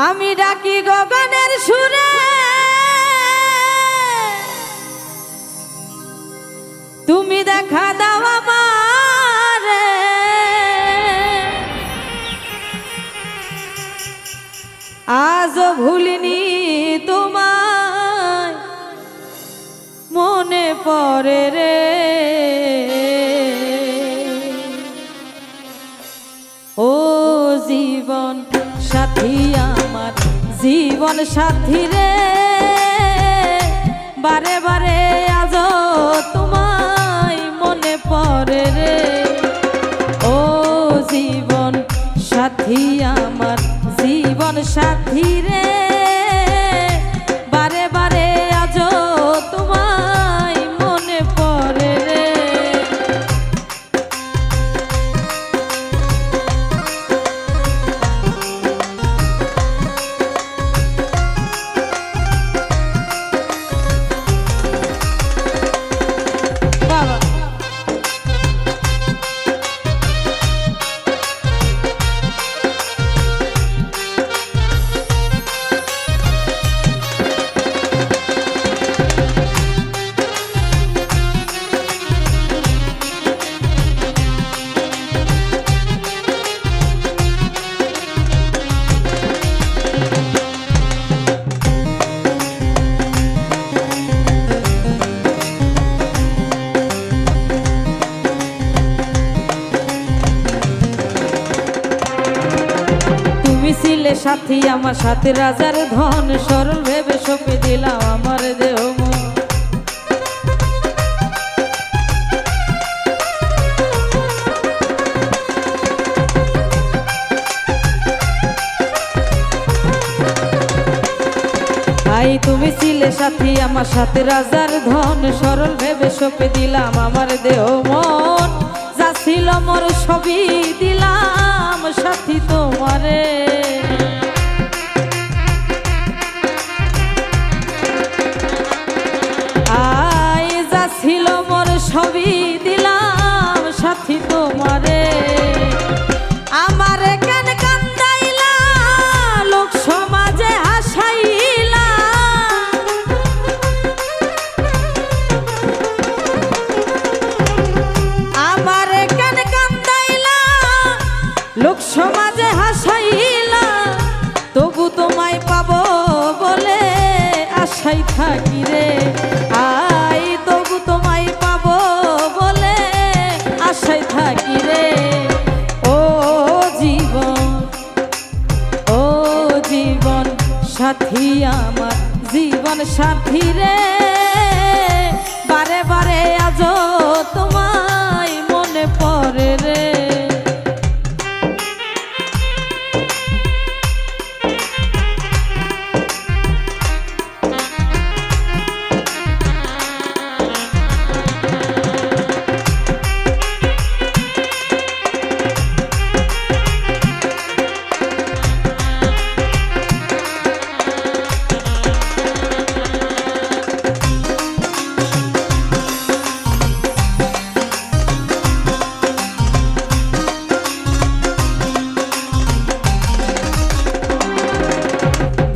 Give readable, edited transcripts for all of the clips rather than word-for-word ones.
আমি ডাকি গগনের সুরে, তুমি দেখা দাও আমারে। আজও ভুলিনি তোমায়, মনে পড়ে রে। ও জীবন সাথী আমার, জীবন সাথী রে, বারে বারে আজও তোমায় মনে পড়ে রে। ও জীবন সাথী আমার, জীবন সাথী রে, বারে বারে আজও তোমায় মনে পড়ে রে। ছিলে সাথী আমার, সাথে রাজার ধন, সরল ভেবে সঁপে দিলাম আমার দেহ মন। ভাই তুমি ছিলে সাথী আমার, সাথে রাজার ধন, সরল ভেবে সঁপে দিলাম আমার দেহ মন। যা ছিল মোর সবই দিলাম সাথী তোমারে। আয় যা ছিল মোর সবই দিলাম সাথী তোমারে। আমারে কেন কান্দাইলা, লোক সমাজে হাসাইলা, আমারে কেন কান্দাইলা, লোক সমাজে হাসাইলা, তবু তোমায় পাবো বলে আশাই থাকি রে। আই তবু তোমায় পাবো বলে আশাই থাকি রে। ও জীবন, ও জীবন সাথী আমার, জীবন সাথী রে, বারে বারে আজও তোমায় মনে পড়ে রে।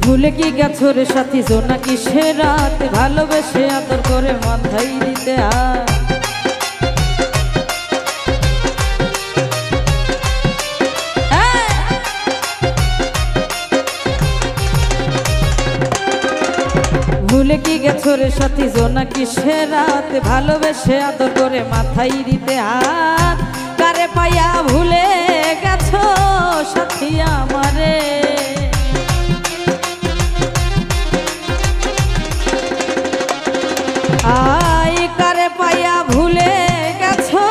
ভুলে কি গেছো রে সাথী জোনাকি সে রাত, ভালোবেসে আদর করে মাথায় দিতে হাত। ভুলে কি গেছো রে সাথী জোনাকি সে রাত, ভালোবেসে আদর করে মাথায় দিতে হাত। কারে পাইয়া ভুলে গেছো সাথী আমারে। আই কারে পাইয়া ভুলে গেছো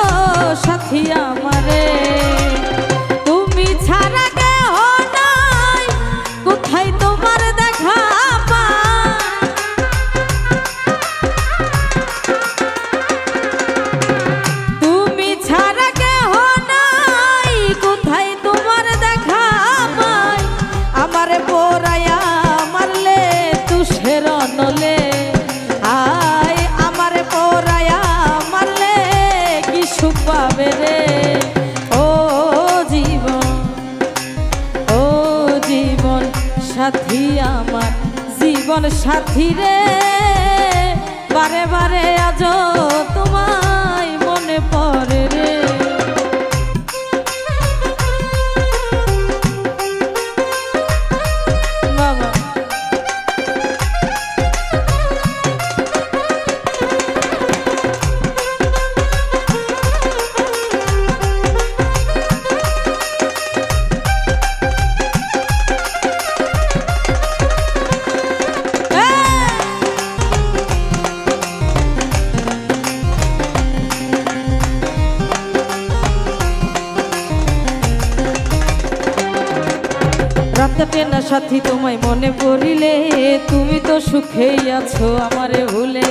সাথী আমারে। তুমি ছাড়া কেহ নাই, কোথায় তোমার দেখা পাই। তুমি ছাড়া কেহ নাই, কোথায় তোমার দেখা সাথী আমার জীবন সাথী রে, বারে বারে আজ তোমায় মনে পড়ে রে। বাবা রাত কাটে না সাথী তোমায় মনে পড়িলে, তুমি তো সুখেই আছো আমারে ভুলে।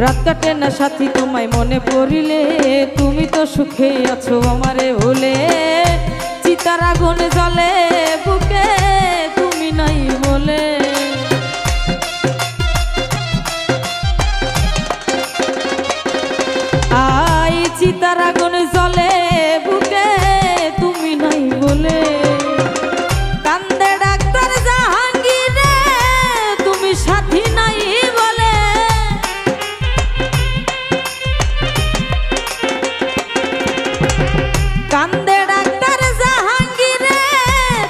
রাত কাটে না সাথী তোমায় মনে পড়িলে, তুমি তো সুখেই আছো আমারে ভুলে। চিতার আগুন জ্বলে বুকে তুমি নাই বলে, চিতার আগুন জ্বলে বুকে তুমি নাই বলে। কান্দে ডাক্তার জাহাঙ্গীর রে, তুমি সাথী নাই বলে। কান্দে ডাক্তার জাহাঙ্গীর রে,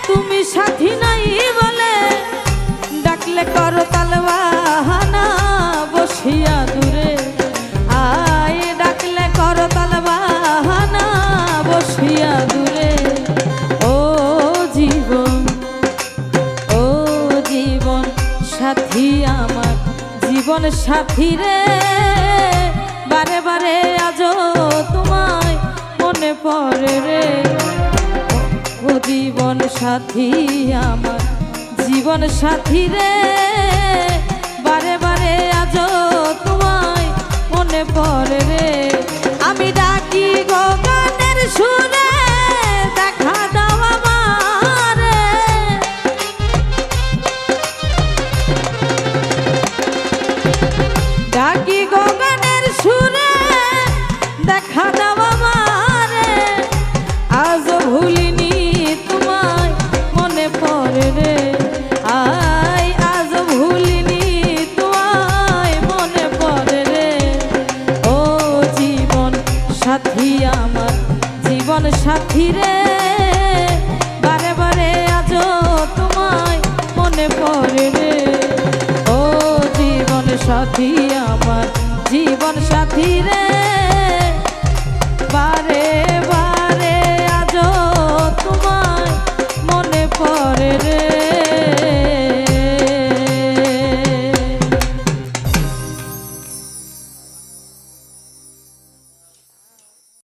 তুমি সাথী নাই বলে। ডাকলে করো তালবাহানা বসিয়া দূরে, আয় ডাকলে করো তালবাহানা বসিয়া দূরে। ও জীবন, ও জীবন সাথী আমার জীবন সাথী রে, বারে বারে আজ তোমায় মনে পড়ে রে। ও জীবন সাথী আমার জীবন সাথী রে, বারে বারে আজ তোমায় মনে পড়ে রে। আমি ডাকি গো গানের সুরে, দেখা দাও আমারে। ডাকি গো গানের সুরে, দেখা দাও আমারে। আজ ভুলিনি তোমায় মনে পড়ে রে, আয় আজ ভুলিনি তোমায় মনে পড়ে রে। ও জীবন সাথী আমার জীবন সাথী রে, বারে বারে আজ তোমায় মনে পড়ে রে। ও জীবন সাথী আমার জীবন সাথী রে।